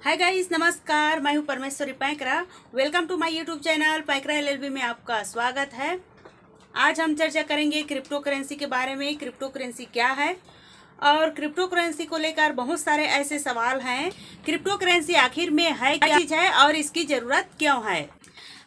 Hi guys, नमस्कार। मैं हूं Parmeshwari Paikra. Welcome to my YouTube channel Paikra LLB में आपका स्वागत है। आज हम चर्चा करेंगे क्रिप्टो करेंसी के बारे में। क्रिप्टो करेंसी क्या है और क्रिप्टो करेंसी को लेकर बहुत सारे ऐसे सवाल हैं। क्रिप्टो करेंसी आखिर में है क्या चीज है और इसकी जरूरत क्यों है।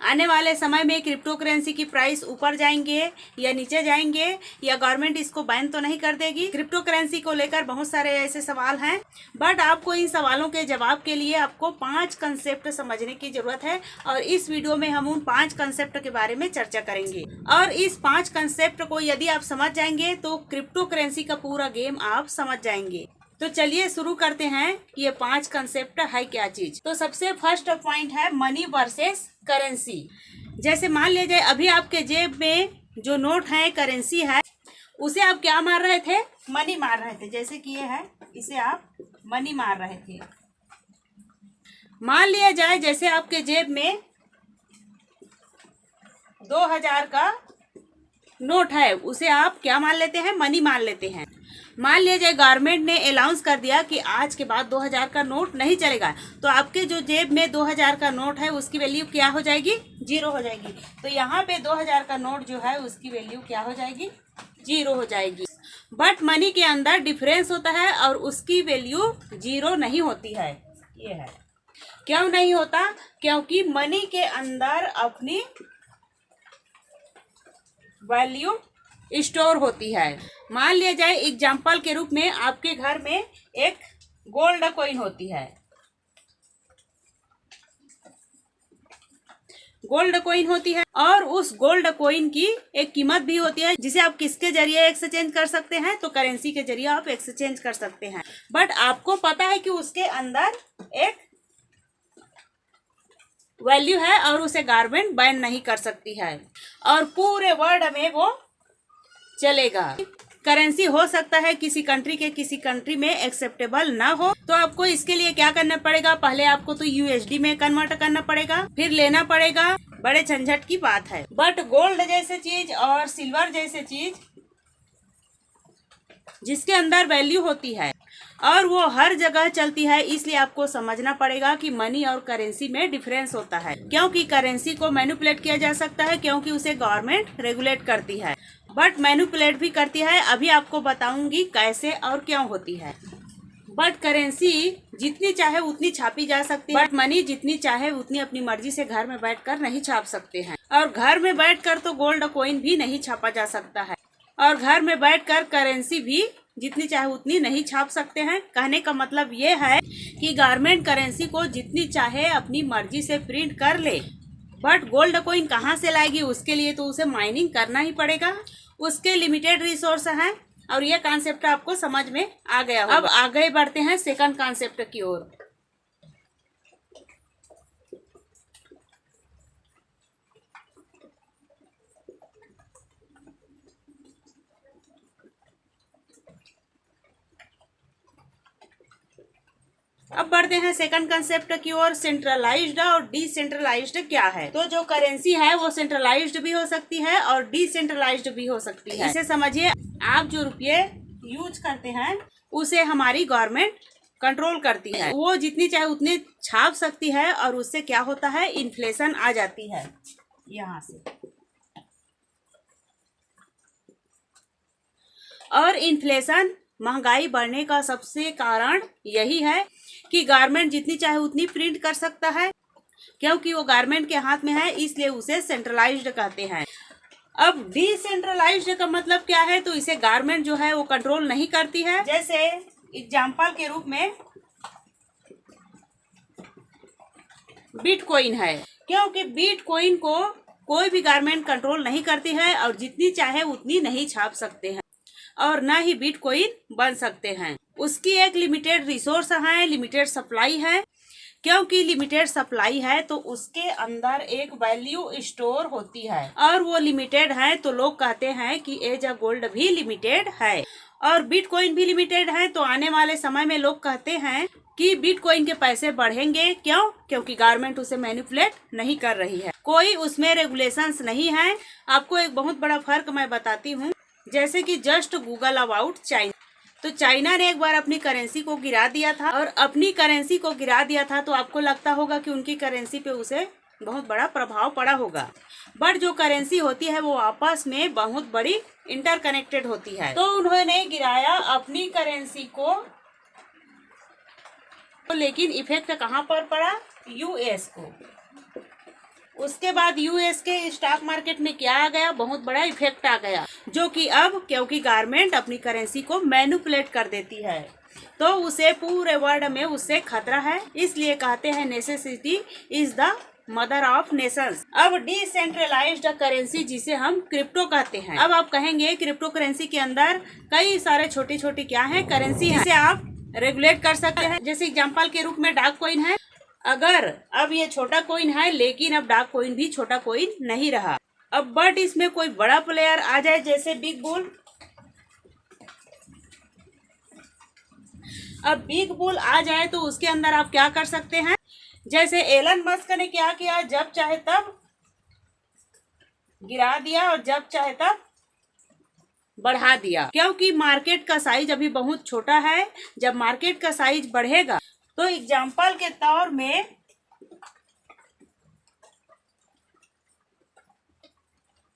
आने वाले समय में क्रिप्टो करेंसी की प्राइस ऊपर जाएंगे या नीचे जाएंगे या गवर्नमेंट इसको बैन तो नहीं कर देगी। क्रिप्टो करेंसी को लेकर बहुत सारे ऐसे सवाल हैं, बट आपको इन सवालों के जवाब के लिए आपको 5 कंसेप्ट समझने की जरूरत है और इस वीडियो में हम उन 5 कंसेप्ट के बारे में चर्चा करेंगे। और इस 5 कंसेप्ट को यदि आप समझ जाएंगे तो क्रिप्टो करेंसी का पूरा गेम आप समझ जाएंगे। तो चलिए शुरू करते हैं। ये 5 कंसेप्ट है क्या चीज। तो सबसे फर्स्ट पॉइंट है मनी वर्सेस करेंसी। जैसे मान लिया जाए अभी आपके जेब में जो नोट है, करेंसी है, उसे आप क्या मार रहे थे? मनी मार रहे थे। जैसे कि ये है, इसे आप मनी मार रहे थे। मान लिया जाए जैसे आपके जेब में 2000 का नोट है, उसे आप क्या मान लेते हैं? मनी मान लेते हैं। मान लिया जाए गवर्नमेंट ने अनाउंस कर दिया कि आज के बाद 2000 का नोट नहीं चलेगा, तो आपके जो जेब में 2000 का नोट है उसकी वैल्यू क्या हो जाएगी? 0 हो जाएगी। तो यहाँ पे 2000 का नोट जो है उसकी वैल्यू क्या हो जाएगी? 0 हो जाएगी। बट मनी के अंदर डिफरेंस होता है और उसकी वैल्यू 0 नहीं होती है। ये है। क्यों नहीं होता? क्योंकि मनी के अंदर अपनी वैल्यू स्टोर होती है। मान लिया जाए एग्जाम्पल के रूप में आपके घर में एक गोल्ड कॉइन होती है। गोल्ड कॉइन होती है और उस गोल्ड कॉइन की एक कीमत भी होती है जिसे आप किसके जरिए एक्सचेंज कर सकते हैं? तो करेंसी के जरिए आप एक्सचेंज कर सकते हैं। बट आपको पता है कि उसके अंदर एक वैल्यू है और उसे गवर्नमेंट बैन नहीं कर सकती है और पूरे वर्ल्ड में वो चलेगा। करेंसी हो सकता है किसी कंट्री के किसी कंट्री में एक्सेप्टेबल ना हो, तो आपको इसके लिए क्या करना पड़ेगा? पहले आपको तो यूएसडी में कन्वर्ट करना पड़ेगा, फिर लेना पड़ेगा। बड़े झंझट की बात है। बट गोल्ड जैसे चीज और सिल्वर जैसे चीज जिसके अंदर वैल्यू होती है और वो हर जगह चलती है, इसलिए आपको समझना पड़ेगा कि मनी और करेंसी में डिफरेंस होता है। क्योंकि करेंसी को मैनिपुलेट किया जा सकता है क्योंकि उसे गवर्नमेंट रेगुलेट करती है, बट मैनिपुलेट भी करती है। अभी आपको बताऊंगी कैसे और क्यों होती है। बट करेंसी जितनी चाहे उतनी छापी जा सकती है, बट मनी जितनी चाहे उतनी अपनी मर्जी से घर में बैठकर नहीं छाप सकते हैं। और घर में बैठकर तो गोल्ड कॉइन भी नहीं छापा जा सकता है और घर में बैठकर करेंसी भी जितनी चाहे उतनी नहीं छाप सकते हैं। कहने का मतलब ये है कि गवर्नमेंट करेंसी को जितनी चाहे अपनी मर्जी से प्रिंट कर ले, बट गोल्ड कॉइन कहाँ से लाएगी? उसके लिए तो उसे माइनिंग करना ही पड़ेगा। उसके लिमिटेड रिसोर्स हैं और ये कॉन्सेप्ट आपको समझ में आ गया होगा। अब आगे बढ़ते हैं सेकंड कॉन्सेप्ट की ओर। अब बढ़ते हैं सेकंड कंसेप्ट की ओर। सेंट्रलाइज्ड और डिसेंट्रलाइज्ड क्या है? तो जो करेंसी है वो सेंट्रलाइज्ड भी हो सकती है और डिसेंट्रलाइज्ड भी हो सकती है। इसे समझिए, आप जो रुपये यूज करते हैं उसे हमारी गवर्नमेंट कंट्रोल करती है। वो जितनी चाहे उतनी छाप सकती है और उससे क्या होता है? इन्फ्लेशन आ जाती है यहाँ से। और इन्फ्लेशन, महंगाई बढ़ने का सबसे कारण यही है कि गवर्नमेंट जितनी चाहे उतनी प्रिंट कर सकता है। क्योंकि वो गवर्नमेंट के हाथ में है, इसलिए उसे सेंट्रलाइज्ड कहते हैं। अब डिसेंट्रलाइज्ड का मतलब क्या है? तो इसे गवर्नमेंट जो है वो कंट्रोल नहीं करती है। जैसे एग्जाम्पल के रूप में बिटकॉइन है। क्योंकि बिटकॉइन को कोई भी गवर्नमेंट कंट्रोल नहीं करती है और जितनी चाहे उतनी नहीं छाप सकते हैं और ना ही बिटकॉइन बन सकते हैं। उसकी एक लिमिटेड रिसोर्स है, लिमिटेड सप्लाई है। क्योंकि लिमिटेड सप्लाई है तो उसके अंदर एक वैल्यू स्टोर होती है और वो लिमिटेड है, तो लोग कहते हैं कि एज अ गोल्ड भी लिमिटेड है और बिटकॉइन भी लिमिटेड है। तो आने वाले समय में लोग कहते हैं कि बिटकॉइन के पैसे बढ़ेंगे। क्यों? क्योंकि गवर्नमेंट उसे मैनिपुलेट नहीं कर रही है, कोई उसमें रेगुलेशंस नहीं है। आपको एक बहुत बड़ा फर्क मैं बताती हूँ। जैसे कि जस्ट गूगल अबाउट चाइना। तो चाइना ने एक बार अपनी करेंसी को गिरा दिया था, और अपनी करेंसी को गिरा दिया था तो आपको लगता होगा कि उनकी करेंसी पे उसे बहुत बड़ा प्रभाव पड़ा होगा। बट जो करेंसी होती है वो आपस में बहुत बड़ी इंटरकनेक्टेड होती है। तो उन्होंने गिराया अपनी करेंसी को, लेकिन इफेक्ट कहाँ पर पड़ा? यूएस को। उसके बाद यूएस के स्टॉक मार्केट में क्या आ गया? बहुत बड़ा इफेक्ट आ गया, जो कि अब क्योंकि गारमेंट अपनी करेंसी को मैनिपुलेट कर देती है तो उसे पूरे वर्ल्ड में उससे खतरा है। इसलिए कहते हैं necessity is the mother of Nations. अब डिसेंट्रलाइज्ड करेंसी जिसे हम क्रिप्टो कहते हैं। अब आप कहेंगे क्रिप्टो करेंसी के अंदर कई सारे छोटी छोटी क्या है करेंसी है जिसे आप रेगुलेट कर सकते हैं। जैसे एग्जांपल के रूप में डाक कॉइन है। अगर अब ये छोटा कॉइन है, लेकिन अब डाक कॉइन भी छोटा कॉइन नहीं रहा। अब बट इसमें कोई बड़ा प्लेयर आ जाए जैसे बिग बुल। अब बिग बुल आ जाए तो उसके अंदर आप क्या कर सकते हैं? जैसे एलन मस्क ने क्या किया, जब चाहे तब गिरा दिया और जब चाहे तब बढ़ा दिया, क्योंकि मार्केट का साइज अभी बहुत छोटा है। जब मार्केट का साइज बढ़ेगा तो एग्जाम्पल के तौर में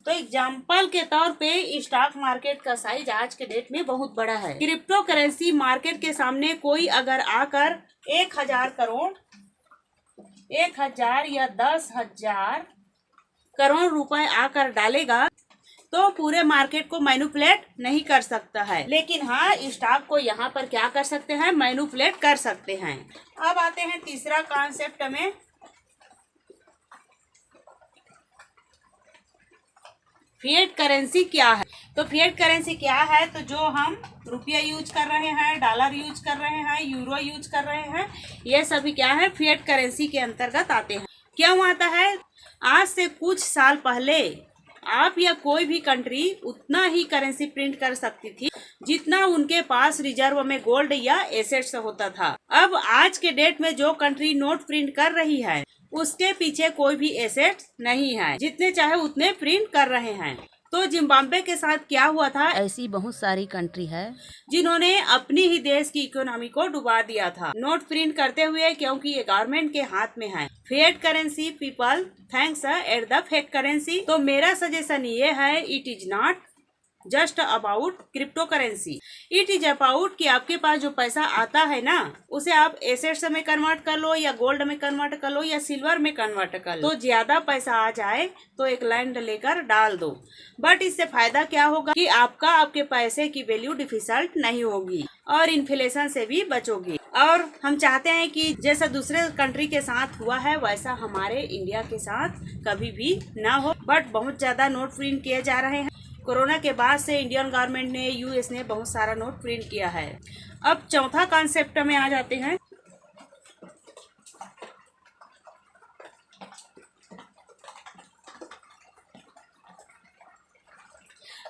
पे स्टॉक मार्केट का साइज आज के डेट में बहुत बड़ा है। क्रिप्टो करेंसी मार्केट के सामने कोई अगर आकर 1000 करोड़, 1000 या 10,000 करोड़ रुपए आकर डालेगा तो पूरे मार्केट को मैनिपुलेट नहीं कर सकता है, लेकिन हाँ स्टॉक को यहाँ पर क्या कर सकते हैं? मैनिपुलेट कर सकते हैं। अब आते हैं तीसरा कॉन्सेप्ट में। फिएट करेंसी क्या है? तो फिएट करेंसी क्या है? तो जो हम रुपया यूज कर रहे हैं, डॉलर यूज कर रहे हैं, यूरो यूज कर रहे हैं, ये सभी क्या है? फिएट करेंसी के अंतर्गत आते हैं। क्यों आता है? आज से कुछ साल पहले आप या कोई भी कंट्री उतना ही करेंसी प्रिंट कर सकती थी जितना उनके पास रिजर्व में गोल्ड या एसेट्स होता था। अब आज के डेट में जो कंट्री नोट प्रिंट कर रही है उसके पीछे कोई भी एसेट्स नहीं है, जितने चाहे उतने प्रिंट कर रहे हैं। तो जिम्बाब्वे के साथ क्या हुआ था? ऐसी बहुत सारी कंट्री है जिन्होंने अपनी ही देश की इकोनॉमी को डुबा दिया था नोट प्रिंट करते हुए, क्योंकि ये गवर्नमेंट के हाथ में है। Fiat currency people thanks at the fake currency. तो मेरा सजेशन ये है, it is not just about crypto currency, it is about कि आपके पास जो पैसा आता है ना उसे आप एसेट्स में कन्वर्ट कर लो या गोल्ड में कन्वर्ट कर लो या सिल्वर में कन्वर्ट कर लो। तो ज्यादा पैसा आ जाए तो एक लैंड लेकर डाल दो, बट इससे फायदा क्या होगा कि आपके पैसे की वैल्यू डिफिसल्ट नहीं होगी और इन्फ्लेशन से भी बचोगी। और हम चाहते हैं कि जैसा दूसरे कंट्री के साथ हुआ है वैसा हमारे इंडिया के साथ कभी भी ना हो। बट बहुत ज्यादा नोट प्रिंट किए जा रहे हैं। कोरोना के बाद से इंडियन गवर्नमेंट ने, यूएस ने बहुत सारा नोट प्रिंट किया है। अब चौथा कॉन्सेप्ट में आ जाते हैं।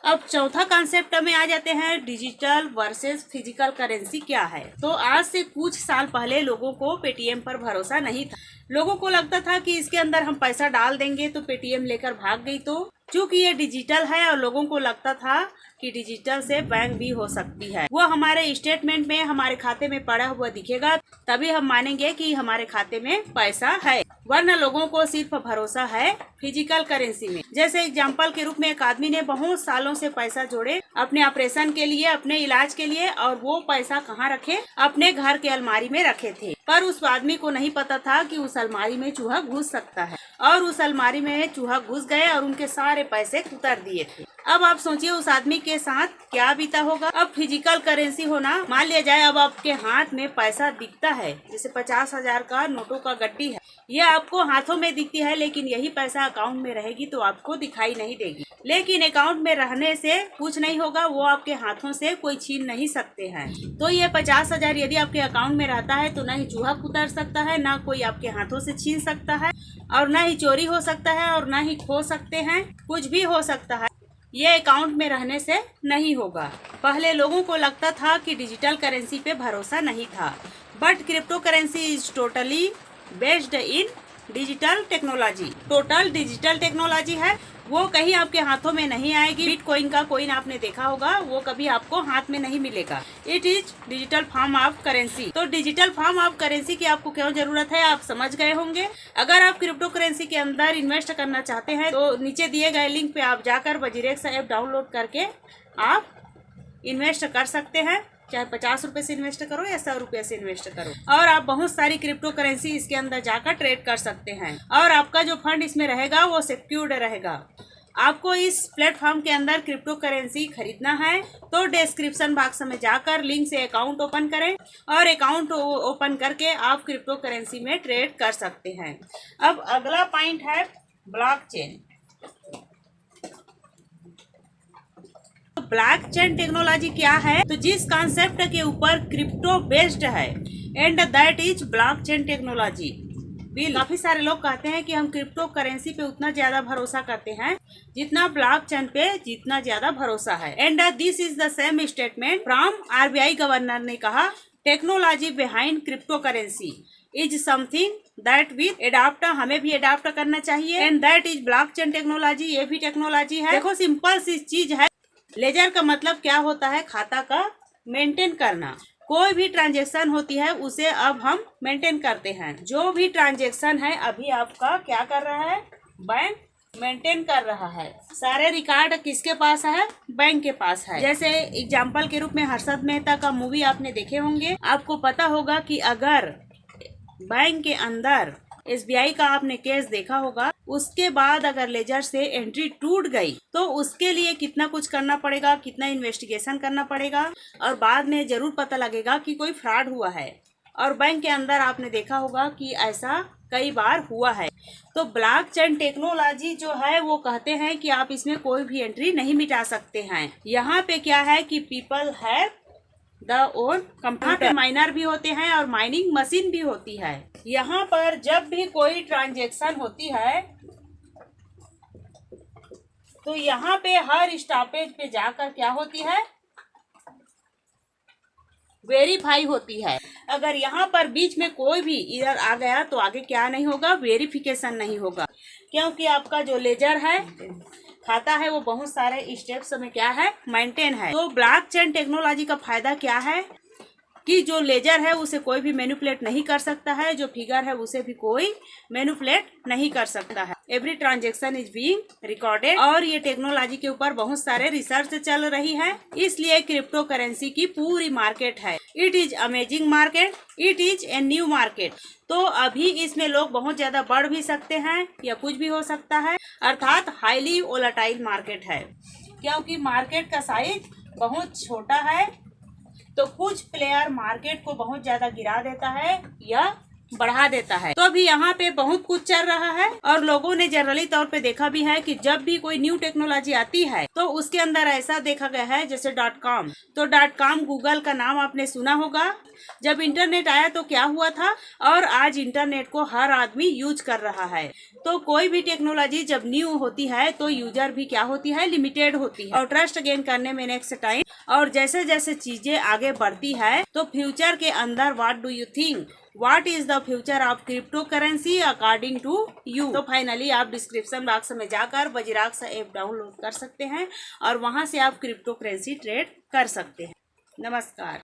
अब चौथा कॉन्सेप्ट में आ जाते हैं, डिजिटल वर्सेस फिजिकल करेंसी क्या है। तो आज से कुछ साल पहले लोगों को पेटीएम पर भरोसा नहीं था। लोगों को लगता था कि इसके अंदर हम पैसा डाल देंगे तो पेटीएम लेकर भाग गई। तो चूंकि ये डिजिटल है और लोगों को लगता था कि डिजिटल से बैंक भी हो सकती है, वो हमारे स्टेटमेंट में हमारे खाते में पड़ा हुआ दिखेगा तभी हम मानेंगे कि हमारे खाते में पैसा है, वरना लोगों को सिर्फ भरोसा है फिजिकल करेंसी में। जैसे एग्जांपल के रूप में एक आदमी ने बहुत सालों से पैसा जोड़े अपने ऑपरेशन के लिए, अपने इलाज के लिए, और वो पैसा कहाँ रखे? अपने घर के अलमारी में रखे थे। पर उस आदमी को नहीं पता था कि उस अलमारी में चूहा घुस सकता है, और उस अलमारी में चूहा घुस गए और उनके सारे पैसे उतर दिए थे। अब आप सोचिए उस आदमी के साथ क्या बीता होगा। अब फिजिकल करेंसी होना, मान लिया जाए अब आपके हाथ में पैसा दिखता है, जैसे 50,000 का नोटों का गड्डी है, ये आपको हाथों में दिखती है, लेकिन यही पैसा अकाउंट में रहेगी तो आपको दिखाई नहीं देगी। लेकिन अकाउंट में रहने से कुछ नहीं होगा, वो आपके हाथों से कोई छीन नहीं सकते हैं। तो ये 50,000 यदि आपके अकाउंट में रहता है तो ना ही चूहा उतर सकता है, ना कोई आपके हाथों से छीन सकता है, और ना ही चोरी हो सकता है, और ना ही खो सकते हैं, कुछ भी हो सकता है। ये अकाउंट में रहने से नहीं होगा। पहले लोगों को लगता था कि डिजिटल करेंसी पे भरोसा नहीं था, but crypto currency is totally based in digital technology. Total digital technology है, वो कहीं आपके हाथों में नहीं आएगी। बिटकॉइन का कॉइन आपने देखा होगा, वो कभी आपको हाथ में नहीं मिलेगा। It is digital form of currency. तो डिजिटल फॉर्म ऑफ करेंसी की आपको क्यों जरूरत है, आप समझ गए होंगे। अगर आप क्रिप्टो करेंसी के अंदर इन्वेस्ट करना चाहते हैं तो नीचे दिए गए लिंक पे आप जाकर वजीरेक्स ऐप डाउनलोड करके आप इन्वेस्ट कर सकते हैं। चाहे 50 रुपए से इन्वेस्ट करो या 100 रुपए से इन्वेस्ट करो, और आप बहुत सारी क्रिप्टो करेंसी इसके अंदर जाकर ट्रेड कर सकते हैं। और आपका जो फंड इसमें रहेगा वो सिक्योर्ड रहेगा। आपको इस प्लेटफॉर्म के अंदर क्रिप्टो करेंसी खरीदना है तो डिस्क्रिप्शन बॉक्स में जाकर लिंक से अकाउंट ओपन करें, और अकाउंट ओपन करके आप क्रिप्टो करेंसी में ट्रेड कर सकते हैं। अब अगला पॉइंट है ब्लॉकचेन। ब्लॉकचेन टेक्नोलॉजी क्या है, तो जिस कॉन्सेप्ट के ऊपर क्रिप्टो बेस्ड है and that is blockchain technology. काफी सारे लोग कहते हैं कि हम क्रिप्टो करेंसी पे उतना ज्यादा भरोसा करते हैं जितना ब्लॉकचेन पे जितना ज्यादा भरोसा है। And this is the same statement from RBI governor ने कहा, technology behind crypto currency is something that with adapt, हमें भी एडाप्ट करना चाहिए। And that is blockchain technology, ये भी टेक्नोलॉजी है। देखो सिंपल सी चीज है। लेजर का मतलब क्या होता है, खाता का मेंटेन करना। कोई भी ट्रांजैक्शन होती है उसे अब हम मेंटेन करते हैं। जो भी ट्रांजैक्शन है अभी आपका क्या कर रहा है, बैंक मेंटेन कर रहा है। सारे रिकॉर्ड किसके पास है, बैंक के पास है। जैसे एग्जांपल के रूप में हर्षद मेहता का मूवी आपने देखे होंगे। आपको पता होगा कि अगर बैंक के अंदर एसबीआई का आपने केस देखा होगा, उसके बाद अगर लेजर से एंट्री टूट गई तो उसके लिए कितना कुछ करना पड़ेगा, कितना इन्वेस्टिगेशन करना पड़ेगा, और बाद में जरूर पता लगेगा कि कोई फ्रॉड हुआ है। और बैंक के अंदर आपने देखा होगा कि ऐसा कई बार हुआ है। तो ब्लॉकचेन टेक्नोलॉजी जो है वो कहते हैं कि आप इसमें कोई भी एंट्री नहीं मिटा सकते हैं। यहाँ पे क्या है कि people have the own computer. Minor भी होते हैं और माइनिंग मशीन भी होती है। यहाँ पर जब भी कोई ट्रांजैक्शन होती है तो यहाँ पे हर स्टॉपेज पे जाकर क्या होती है, वेरीफाई होती है। अगर यहाँ पर बीच में कोई भी इधर आ गया तो आगे क्या नहीं होगा, वेरिफिकेशन नहीं होगा, क्योंकि आपका जो लेजर है, खाता है, वो बहुत सारे स्टेप्स में क्या है, मेंटेन है। तो ब्लॉकचेन टेक्नोलॉजी का फायदा क्या है कि जो लेजर है उसे कोई भी मैनिपुलेट नहीं कर सकता है, जो फिगर है उसे भी कोई मैनिपुलेट नहीं कर सकता है। Every transaction is being recorded. और ये टेक्नोलॉजी के ऊपर बहुत सारे रिसर्च चल रही है, इसलिए क्रिप्टो करेंसी की पूरी मार्केट है। It is amazing market, it is a new market. तो अभी इसमें लोग बहुत ज्यादा बढ़ भी सकते हैं या कुछ भी हो सकता है, अर्थात हाईली वोलेटाइल मार्केट है, क्योंकि मार्केट का साइज बहुत छोटा है। तो कुछ प्लेयर मार्केट को बहुत ज्यादा गिरा देता है या बढ़ा देता है। तो अभी यहाँ पे बहुत कुछ चल रहा है, और लोगों ने जनरली तौर पे देखा भी है कि जब भी कोई न्यू टेक्नोलॉजी आती है तो उसके अंदर ऐसा देखा गया है, जैसे .com। तो .com गूगल का नाम आपने सुना होगा। जब इंटरनेट आया तो क्या हुआ था, और आज इंटरनेट को हर आदमी यूज कर रहा है। तो कोई भी टेक्नोलॉजी जब न्यू होती है तो यूजर भी क्या होती है, लिमिटेड होती है, और ट्रस्ट गेन करने में नेक्स्ट टाइम। और जैसे जैसे चीजें आगे बढ़ती है तो फ्यूचर के अंदर what do you think, what is the future of crypto currency according to you. तो फाइनली आप डिस्क्रिप्शन बॉक्स में जाकर वजीरेक्स ऐप डाउनलोड कर सकते हैं और वहां से आप क्रिप्टो करेंसी ट्रेड कर सकते हैं। नमस्कार।